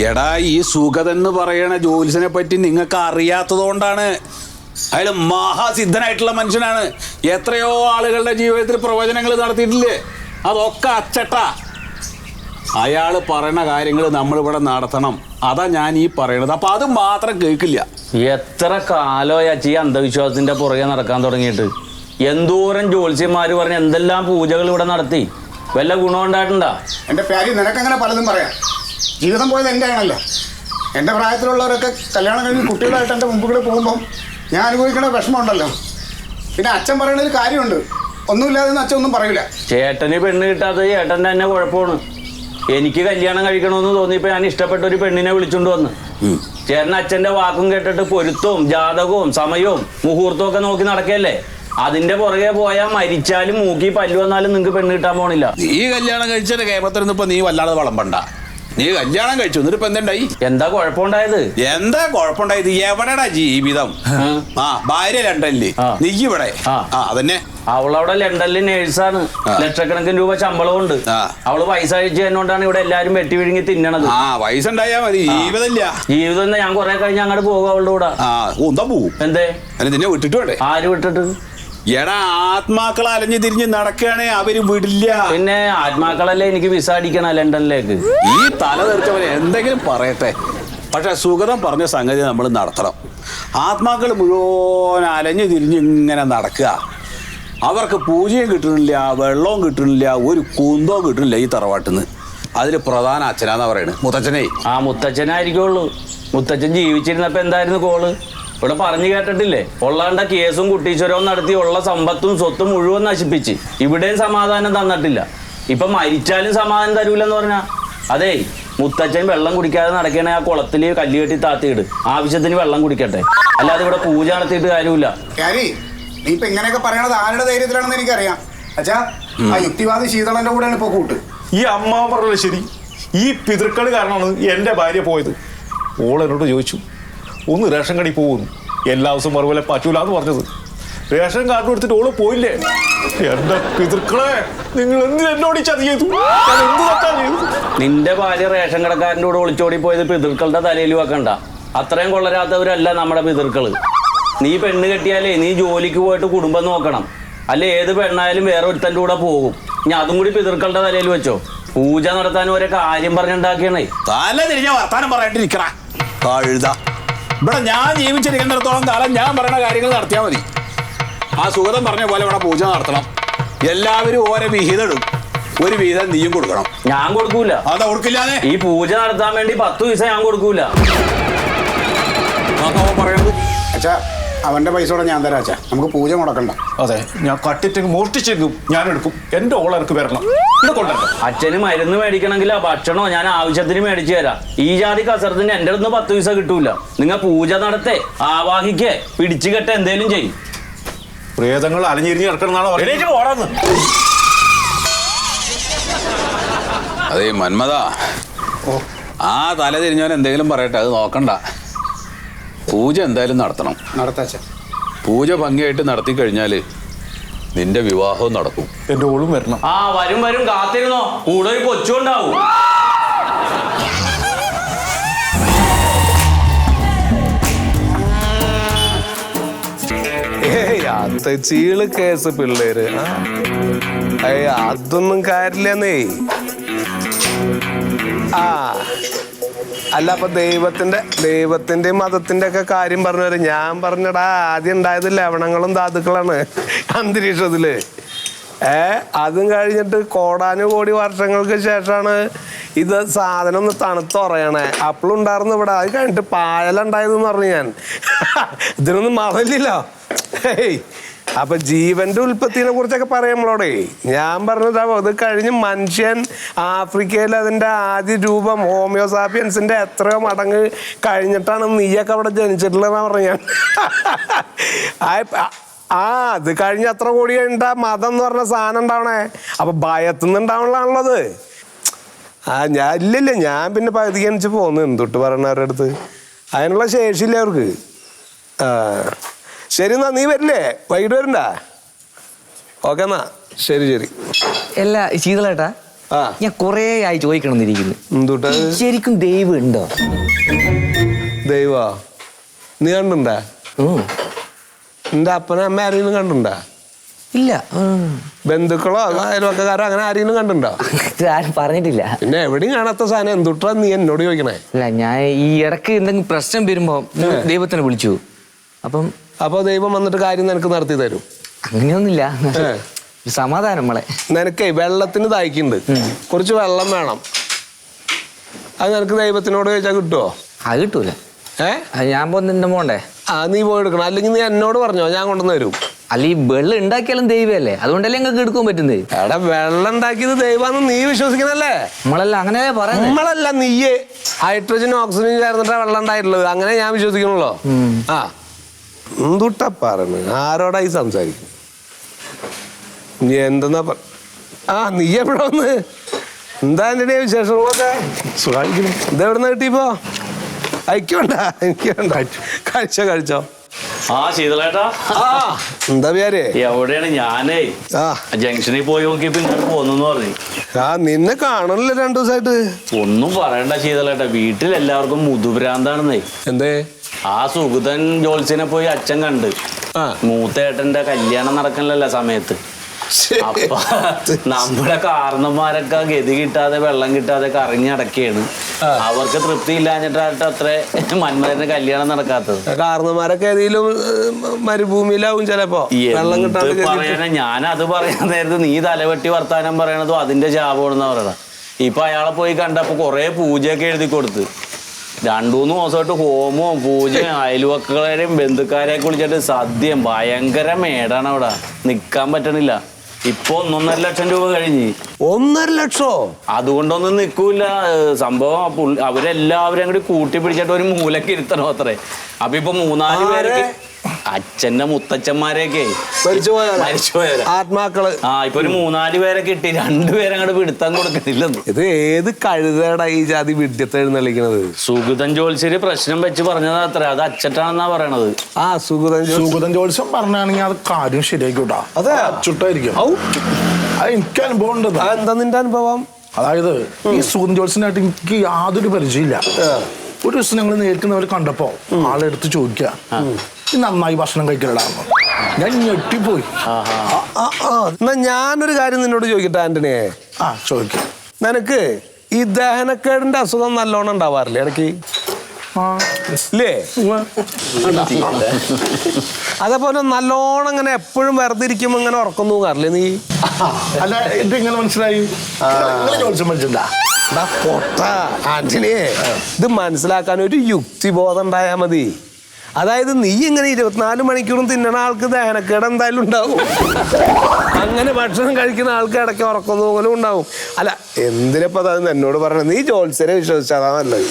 എടാ ഈ സുഗതെന്ന് പറയണ ജോലിസിനെ പറ്റി നിങ്ങൾക്ക് അറിയാത്തത് കൊണ്ടാണ്. അയാൾ മഹാസിദ്ധനായിട്ടുള്ള മനുഷ്യനാണ്. എത്രയോ ആളുകളുടെ ജീവിതത്തിൽ പ്രവചനങ്ങൾ നടത്തിയിട്ടില്ലേ? അതൊക്കെ അച്ചട്ടാ. അയാൾ പറയണ കാര്യങ്ങൾ നമ്മളിവിടെ നടത്തണം. അതാ ഞാൻ ഈ പറയണത്. അപ്പൊ അത് മാത്രം കേൾക്കില്ല. എത്ര കാലമായി ഈ അന്ധവിശ്വാസത്തിന്റെ പുറകെ നടക്കാൻ തുടങ്ങിയിട്ട്. എന്തോരം ജ്യോത്സ്യന്മാര് പറഞ്ഞ എന്തെല്ലാം പൂജകൾ ഇവിടെ നടത്തി. വല്ല ഗുണം ഉണ്ടായിട്ടുണ്ടാ? എൻ്റെ പ്യാരി, നിനക്കങ്ങനെ പലതും പറയാം. ജീവിതം പോയത് എൻ്റെ ആണല്ലോ. എൻ്റെ പ്രായത്തിലുള്ളവരൊക്കെ കല്യാണം കഴിഞ്ഞ് കുട്ടികളായിട്ട് എൻ്റെ മുമ്പ് കൂടെ പോകുമ്പം ഞാൻ അനുഭവിക്കുന്ന വിഷമമുണ്ടല്ലോ. പിന്നെ അച്ഛൻ പറയണൊരു കാര്യമുണ്ട്, ഒന്നുമില്ലാതെന്ന് അച്ഛൻ ഒന്നും പറയില്ല. ചേട്ടന് പെണ്ണ് കിട്ടാത്തത് ചേട്ടൻ്റെ തന്നെ കുഴപ്പമാണ്. എനിക്ക് കല്യാണം കഴിക്കണമെന്ന് തോന്നിയപ്പോൾ ഞാൻ ഇഷ്ടപ്പെട്ട ഒരു പെണ്ണിനെ വിളിച്ചുകൊണ്ട് വന്ന്. ചേട്ടൻ അച്ഛൻ്റെ വാക്കും കേട്ടിട്ട് പൊരുത്തവും ജാതകവും സമയവും മുഹൂർത്തവും ഒക്കെ നോക്കി നടക്കല്ലേ. അതിന്റെ പുറകെ പോയാൽ മരിച്ചാലും മൂക്കി പല്ലു വന്നാലും നിങ്ങൾക്ക് പെണ്ണ് കിട്ടാൻ പോണില്ല. നീ കല്യാണം കഴിച്ചത് കേരളത്തിൽ ഇപ്പൊ നീ വല്ലാതെ വളമ്പണ്ട. നീ കല്യാണം കഴിച്ചു, എന്നിട്ട് ഇപ്പൊ എന്തുണ്ടായി? എന്താ കുഴപ്പമുണ്ടായത്? എന്താ കുഴപ്പമുണ്ടായത്? എവിടെടാ ജീവിതം? ഭാര്യ ലണ്ടനില്, നീ ഇവിടെ. അതന്നെ. അവളവിടെ ലണ്ടനിൽ നേഴ്സാണ്. ലക്ഷക്കണക്കിന് രൂപ ശമ്പളമുണ്ട്. അവള് പൈസ അഴിച്ചു തന്നോണ്ടാണ് ഇവിടെ എല്ലാരും വെട്ടി വിഴുങ്ങി തിന്നണത്. പൈസ ഉണ്ടായാ മതി, ജീവിതമില്ല. ജീവിതം ഞാൻ കുറെ കഴിഞ്ഞ് അങ്ങോട്ട് പോകും അവളുടെ കൂടെ. എന്താ പോവും? എന്തേ? നിന്നെ വിട്ടിട്ട് വേണ്ടേ? ആര് വിട്ടിട്ട്? എടാ, ആത്മാക്കൾ അലഞ്ഞു തിരിഞ്ഞ് നടക്കുകയാണെ അവര് വിടില്ല. പിന്നെ ആത്മാക്കളല്ലേ എനിക്ക് വിസ അടിക്കണം ലണ്ടനിലേക്ക്. ഈ തല തെറിച്ചവരെ എന്തെങ്കിലും പറയട്ടെ, പക്ഷെ സുഗതം പറഞ്ഞ സംഗതി നമ്മൾ നടത്തണം. ആത്മാക്കൾ മുഴുവൻ അലഞ്ഞു തിരിഞ്ഞ് ഇങ്ങനെ നടക്കുക. അവർക്ക് പൂജയും കിട്ടണില്ല, വെള്ളവും കിട്ടണില്ല, ഒരു കുന്തവും കിട്ടണില്ല ഈ തറവാട്ടിൽ നിന്ന്. അതിൽ പ്രധാന അച്ഛനാന്നാ പറയുന്നത്, മുത്തച്ഛനെ. മുത്തച്ഛനായിരിക്കുള്ളൂ. മുത്തച്ഛൻ ജീവിച്ചിരുന്നപ്പോ എന്തായിരുന്നു കോള്? ഇവിടെ പറഞ്ഞു കേട്ടിട്ടില്ലേ? ഉള്ളാണ്ട കേസും കുട്ടീശ്വരവും നടത്തി ഉള്ള സമ്പത്തും സ്വത്തും മുഴുവൻ നശിപ്പിച്ച് ഇവിടെയും സമാധാനം തന്നിട്ടില്ല. ഇപ്പൊ മരിച്ചാലും സമാധാനം തരൂലെന്ന് പറഞ്ഞാ. അതേ, മുത്തച്ഛൻ വെള്ളം കുടിക്കാതെ നടക്കണേ ആ കുളത്തില് കല്ല് കെട്ടി താത്തിയിട്. ആവശ്യത്തിന് വെള്ളം കുടിക്കട്ടെ, അല്ലാതെ ഇവിടെ പൂജ നടത്തിയിട്ട് കാര്യമില്ല. നീ ഇപ്പൊ ഇങ്ങനെയൊക്കെ പറയണത് ആരുടെ ധൈര്യത്തിലാണെന്ന് എനിക്കറിയാം. അച്ഛാ, ആ യുക്തിവാദി ശീതളന്റെ കൂടെയാണ് ഇപ്പൊ കൂട്ട്. ഈ അമ്മ പറഞ്ഞത് ശരി. ഈ പിതൃക്കൾ കാരണമാണ് എൻ്റെ ഭാര്യ പോയത്. ഓൾ എന്നോട് ചോദിച്ചു, ഒന്ന് റേഷൻ കടയിൽ പോകുന്നു. എല്ലാ ദിവസവും മറുപോലെ പറ്റൂലെന്ന് പറഞ്ഞത്. റേഷൻ കാർഡ് എടുത്തിട്ട് ഓള് പോയില്ലേ? എന്റെ പിതൃക്കളെ, നിങ്ങൾ എന്തിനാ എന്നോട് ചതി ചെയ്തു? നിന്റെ ഭാര്യ റേഷൻ കടക്കാരൻ്റെ കൂടെ ഒളിച്ചോടി പോയത് പിതൃക്കളുടെ തലയിൽ വെക്കണ്ട. അത്രയും കൊള്ളരാത്തവരല്ല നമ്മുടെ പിതൃക്കള്. നീ പെണ്ണ് കെട്ടിയാലേ നീ ജോലിക്ക് പോയിട്ട് കുടുംബം നോക്കണം. അല്ലെ ഏത് പെണ്ണായാലും വേറെ ഒരുത്തൻ്റെ കൂടെ പോകും. ഇനി അതും കൂടി പിതൃക്കളുടെ തലയിൽ വെച്ചോ. പൂജ നടത്താൻ ഓരോ കാര്യം പറഞ്ഞുണ്ടാക്കിയണേ. തല തിരിഞ്ഞ വർത്താനം പറയാണ്ടിരിക്കണ കഴുത. ഇവിടെ ഞാൻ ജീവിച്ചിരിക്കുന്നിടത്തോളം കാലം ഞാൻ പറയുന്ന കാര്യങ്ങൾ നടത്തിയാൽ മതി. ആ സുഗതം പറഞ്ഞ പോലെ ഇവിടെ പൂജ നടത്തണം. എല്ലാവരും ഓരോ വിഹിതം ഇടും. ഒരു വിഹിതം നീയും കൊടുക്കണം. ഞാൻ കൊടുക്കൂല. അതാ കൊടുക്കില്ലാതെ? ഈ പൂജ നടത്താൻ വേണ്ടി 10 പൈസ ഞാൻ കൊടുക്കൂല. പറയുന്നത് അച്ഛാ, അവന്റെ പൈസ കൂടെ ഞാൻ തരാം അച്ഛാ. നമുക്ക് പൂജ മുടക്കണ്ട. അതെ, ഞാൻ കട്ടിട്ടെങ്കിൽ മോഷ്ടിച്ചെങ്കും ഞാൻ എടുക്കും. എന്റെ ഓളെ എനിക്ക് വരണം. ഇത് കൊണ്ടല്ലോ. അച്ഛന് മരുന്ന് മേടിക്കണമെങ്കിലോ ഭക്ഷണോ ഞാൻ ആവശ്യത്തിന് മേടിച്ചു തരാം. ഈ ജാതി കസരത്തിന് എന്റെ അടുത്ത് 10 പൈസ കിട്ടൂല. നിങ്ങൾ പൂജ നടത്തേ, ആവാഹിക്കേ, പിടിച്ചു കെട്ടേ, എന്തേലും ചെയ്യും. പ്രേതങ്ങൾ അലഞ്ഞിരിഞ്ഞ് കിടക്കണമെന്നാണോ പറയുന്നത്? അതേ മന്മത, ആ തല തിരിഞ്ഞവൻ എന്തെങ്കിലും പറയട്ടെ, അത് നോക്കണ്ട. പൂജ എന്തായാലും നടത്തണം. നടത്താച്ച. പൂജ ഭംഗിയായിട്ട് നടത്തി കഴിഞ്ഞാല് നിന്റെ വിവാഹവും നടക്കും. എന്റെ ഓളും വരണം. വരും വരും, കാത്തിരുന്നോ. കൂടെ ഒരു കൊച്ചുണ്ടാവും. ചീള് കേസ് പിള്ളേര്. അതൊന്നും കാര്യമില്ലെന്നേ. അല്ല, അപ്പൊ ദൈവത്തിന്റെ മതത്തിന്റെ ഒക്കെ കാര്യം പറഞ്ഞവര് ഞാൻ പറഞ്ഞടാ, ആദ്യം ഉണ്ടായത് ലവണങ്ങളും ധാതുക്കളാണ് അന്തരീക്ഷത്തില്. അതും കഴിഞ്ഞിട്ട് കോടാനുകോടി വർഷങ്ങൾക്ക് ശേഷമാണ് ഇത് സാധനം ഒന്ന് തണുത്തുറയണേ. അപ്പോഴും ഉണ്ടായിരുന്നു ഇവിടെ. അത് കഴിഞ്ഞിട്ട് പായലുണ്ടായതെന്ന് പറഞ്ഞു ഞാൻ. ഇതിനൊന്നും മറന്നില്ലല്ലോ. അപ്പൊ ജീവന്റെ ഉൽപ്പത്തിനെ കുറിച്ചൊക്കെ പറയുമ്പോളോടെ ഞാൻ പറഞ്ഞത്, അത് കഴിഞ്ഞ് മനുഷ്യൻ ആഫ്രിക്കയിൽ അതിന്റെ ആദ്യ രൂപം ഹോമിയോസാപ്പിയൻസിന്റെ എത്രയോ മടങ്ങ് കഴിഞ്ഞിട്ടാണ് നീയൊക്കെ അവിടെ ജനിച്ചിട്ടുള്ളതെന്നാ പറഞ്ഞു ഞാൻ. അത് കഴിഞ്ഞ എത്ര കോടി കഴിഞ്ഞിട്ടാ മതം എന്ന് പറഞ്ഞ സാധനം ഉണ്ടാവണേ. അപ്പൊ ഭയത്തുനിന്ന് ഉണ്ടാവണതാണുള്ളത്. ഞാൻ ഇല്ലില്ല, ഞാൻ പിന്നെ പകുതിക്കനുസരിച്ച് പോന്നു. എന്തൊട്ട് പറയണവരുടെ അടുത്ത് അതിനുള്ള ശേഷിയില്ല അവർക്ക്. ശരി എന്നാ, നീ വരില്ലേ? വൈകിട്ട് വരണ്ട? ഓക്കെ എന്നാ, ശരി ശരി. അല്ല ശീതളേട്ടാ, ആ. ഞാൻ കൊറേ ആയി ചോദിക്കണമെന്നിരിക്കുന്നു. എന്തുട്ടാ ശരിക്കും ദൈവം ഉണ്ടോ? ദൈവാ നീ കണ്ടുണ്ടാ? നിന്റെ അപ്പനെ അമ്മ ആരെങ്കിലും കണ്ടുണ്ടാ? ഇല്ല. ബന്ധുക്കളോ അയൽവക്കാരോ അങ്ങനെ ആരെങ്കിലും കണ്ടുണ്ടോ? ഇത് ആരും പറഞ്ഞിട്ടില്ല. പിന്നെ എവിടെയും കാണാത്ത സാധനം എന്തുട്ടാ നീ എന്നോട് ചോദിക്കണേ? അല്ല, ഞാൻ ഈ ഇടക്ക് എന്തെങ്കിലും പ്രശ്നം വരുമ്പോ ദൈവത്തിനെ വിളിച്ചു. അപ്പൊ ദൈവം വന്നിട്ട് കാര്യം നിനക്ക് നടത്തി തരും? അങ്ങനെയൊന്നുമില്ല, സമാധാനം നമ്മളെ. നിനക്കേ വെള്ളത്തിന് ദാഹിക്കുന്നുണ്ട്, കുറച്ച് വെള്ളം വേണം. അത് നിനക്ക് ദൈവത്തിനോട് ചോദിച്ചാൽ കിട്ടുമോ? അത് കിട്ടൂല. അത് ഞാൻ പോന്നെ പോണ്ടേ? നീ പോയി എടുക്കണം, അല്ലെങ്കിൽ നീ എന്നോട് പറഞ്ഞോ, ഞാൻ കൊണ്ടുവന്ന് തരും. അല്ല, ഈ വെള്ളം ഉണ്ടാക്കിയാലും ദൈവമല്ലേ, അതുകൊണ്ടല്ലേ നിങ്ങൾക്ക് എടുക്കാൻ പറ്റുന്നത്. എടാ വെള്ളം ഉണ്ടാക്കിയത് ദൈവമാണെന്ന് നീ വിശ്വസിക്കണല്ലേ? നമ്മളല്ല അങ്ങനെ പറയുന്നത്. നമ്മളല്ല, നീയേ ഹൈഡ്രജനും ഓക്സിജനും ചേർന്നിട്ടാ വെള്ളം ഉണ്ടായിട്ടുള്ളത്, അങ്ങനെ ഞാൻ വിശ്വസിക്കണല്ലോ. ആ എന്തുട്ടാ പറഞ്ഞു, ആരോടായി സംസാരിക്കും? നീ എന്തെന്നാ നീ എവിടെ വന്ന്? എന്താ എൻ്റെ വിശേഷങ്ങളൊക്കെ? സുഖമായിരിക്കും. ഇതെവിടുന്ന് കിട്ടിയപ്പോ? അയക്കണ്ട, എനിക്ക് വേണ്ട. കഴിച്ചോ. ആ ശീതളേട്ടാ, എന്താ പേര്? എവിടെയാണ്? ഞാനേ ജംഗ്ഷനിൽ പോയി നോക്കിയപ്പോ ഇങ്ങോട്ട് പോന്നു പറഞ്ഞു. നിന്നെ കാണണല്ലോ 2 ദിവസമായിട്ട്. ഒന്നും പറയണ്ട ശീതളേട്ടാ, വീട്ടിൽ എല്ലാവർക്കും മുതുഭ്രാന്താണെന്നേ. എന്തേ? ആ സുഗതൻ ജോത്സ്യനെ പോയി അച്ഛൻ കണ്ട്. മൂത്തേട്ടന്റെ കല്യാണം നടക്കണല്ലോ സമയത്ത്. അപ്പൊ നമ്മുടെ കാരണന്മാരൊക്കെ ഗതി കിട്ടാതെ വെള്ളം കിട്ടാതെ കറങ്ങിടക്കുകയാണ്. അവർക്ക് തൃപ്തി ഇല്ലാഞ്ഞിട്ടായിട്ട് അത്ര മന്മഥന്റെ കല്യാണം നടക്കാത്തത്. കാരണന്മാരൊക്കെ ഏതെങ്കിലും മരുഭൂമിയിലാവും ചിലപ്പോ വെള്ളം കിട്ടാതെ പറയണ. ഞാനത് പറയാൻ നേരത്ത് നീ തലവെട്ടി വർത്താനം പറയണതും അതിന്റെ ശാപമാണെന്ന് പറയണ. ഇപ്പൊ അയാളെ പോയി കണ്ടപ്പോ കൊറേ പൂജയൊക്കെ എഴുതി കൊടുത്ത് 2-3 ദിവസമായിട്ട് ഹോമവും പൂജയും അയൽവക്കളെയും ബന്ധുക്കാരെയൊക്കെ വിളിച്ചിട്ട് സദ്യം ഭയങ്കര മേടാണ് അവിടെ. നിക്കാൻ പറ്റണില്ല. ഇപ്പൊ 1.5 ലക്ഷം രൂപ കഴിഞ്ഞ്. 1.5 ലക്ഷോ? അതുകൊണ്ടൊന്നും നിൽക്കൂല സംഭവം. അവരെല്ലാവരും കൂടി കൂട്ടി പിടിച്ചിട്ട് ഒരു മൂലക്ക് ഇരുത്തണം അത്രേ. അപ്പൊ ഇപ്പൊ 3-4 പേരൊക്കെ അച്ഛന്റെ മുത്തച്ഛന്മാരെയൊക്കെ മരിച്ചുപോയവരാ, ആത്മാക്കള്. ഇപ്പൊ ഒരു 3-4 പേരെ കിട്ടി. 2 പേരെ അങ്ങോട്ട് പിടുത്താൻ കൊടുക്കണില്ലെന്ന്. ഇത് ഏത് കഴുതേടാ ഈ ജാതി വിഡ്ഢിത്തെ എഴുന്നള്ളിക്കണത്? സുഗതൻ ജോത്സ്യര് പ്രശ്നം വെച്ച് പറഞ്ഞതാ അത്ര. അത് അച്ഛട്ടാണെന്നാ പറയണത്. സുഗതൻ ജോത്സ്യം പറഞ്ഞാണെങ്കിൽ അത് കാര്യം ശരിയായിക്കോട്ടാ. അതെ, ചുട്ടായിരിക്കും. അത് എനിക്ക് അനുഭവം ഉണ്ട്. എന്താ നിന്റെ അനുഭവം? അതായത് ഈ സുഗതൻ ജോത്സ്യനായിട്ട് എനിക്ക് യാതൊരു പരിചയമില്ല. ഒരു ദിവസം ഞങ്ങൾ നേരിടുന്നവർ കണ്ടപ്പോ ആളെടുത്ത് ചോദിക്കുക, നന്നായി ഭക്ഷണം കഴിക്കലാണെന്ന്. ഞാൻ ഞെട്ടിപ്പോയി. എന്നാ ഞാനൊരു കാര്യം നിന്നോട് ചോദിക്കട്ടെ ആന്റണിയെ? ചോദിക്കാം. നിനക്ക് ഈ ദഹനക്കേടിന്റെ അസുഖം നല്ലോണം ഉണ്ടാവാറില്ലേ ഇടയ്ക്ക്? ഇല്ലേ? അതേപോലെ നല്ലോണം ഇങ്ങനെ എപ്പോഴും വെറുതെ ഇരിക്കുമ്പോ ഇങ്ങനെ ഉറക്കം തൂങ്ങാറില്ലേ നീ? അല്ല, എങ്ങനെ മനസ്സിലായി? ജോത്സ്യം പഠിച്ചിട്ടുണ്ടാ? ആന്റണിയെ, ഇത് മനസ്സിലാക്കാൻ ഒരു യുക്തിബോധം ഉണ്ടായാ മതി. അതായത് നീ ഇങ്ങനെ 24 മണിക്കൂറും തിന്നണ ആൾക്ക് ദഹനക്കേട് എന്തായാലും ഉണ്ടാവും. അങ്ങനെ ഭക്ഷണം കഴിക്കുന്ന ആൾക്ക് ഇടയ്ക്ക് ഉറക്കം തൂങ്ങലും ഉണ്ടാവും. അല്ല എന്തിനപ്പോ അത് എന്നോട് പറയണത്? നീ ജോത്സ്യരെ വിശ്വസിച്ചതാ നല്ലത്.